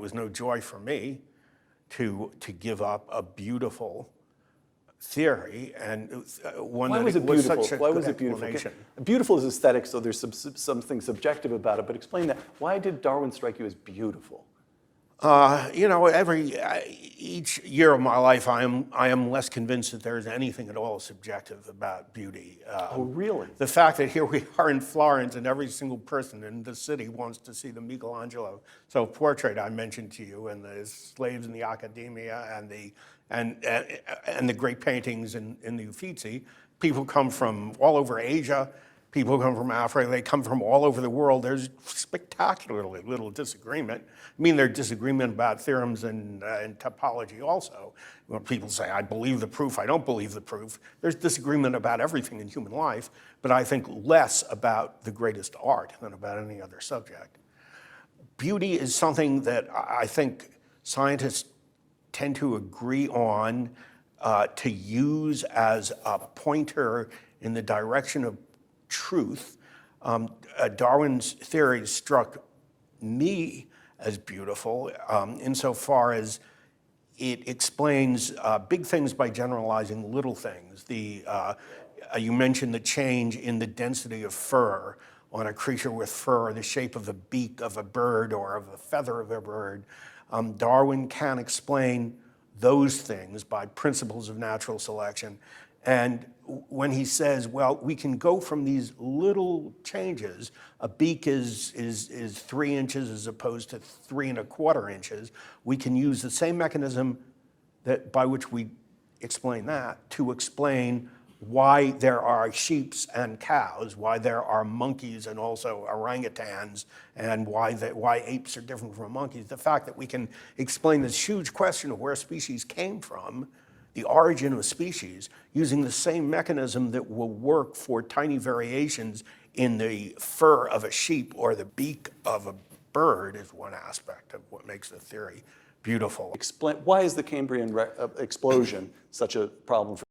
was no joy for me to give up a beautiful theory and one Why that was it was beautiful? such a Why good was it beautiful? explanation. Beautiful is aesthetic, so there's something subjective about it. But explain that. Why did Darwin strike you as beautiful? You know, each year of my life, I am less convinced that there's anything at all subjective about beauty. Oh, really? The fact that here we are in Florence, and every single person in the city wants to see the Michelangelo self-portrait I mentioned to you, and the slaves in the Accademia, and the great paintings in the Uffizi. People come from all over Asia. People come from Africa, they come from all over the world. There's spectacularly little disagreement. I mean, there's disagreement about theorems and topology also. When people say, I believe the proof, I don't believe the proof. There's disagreement about everything in human life, but I think less about the greatest art than about any other subject. Beauty is something that I think scientists tend to agree on to use as a pointer in the direction of truth. Darwin's theory struck me as beautiful insofar as it explains big things by generalizing little things. You mentioned the change in the density of fur on a creature with fur, the shape of the beak of a bird or of the feather of a bird. Darwin can explain those things by principles of natural selection. And when he says, well, we can go from these little changes, a beak is 3 inches as opposed to 3 1/4 inches, we can use the same mechanism by which we explain that to explain why there are sheep and cows, why there are monkeys and also orangutans, and why apes are different from monkeys. The fact that we can explain this huge question of where species came from, the origin of species, using the same mechanism that will work for tiny variations in the fur of a sheep or the beak of a bird is one aspect of what makes the theory beautiful. Why is the Cambrian explosion such a problem for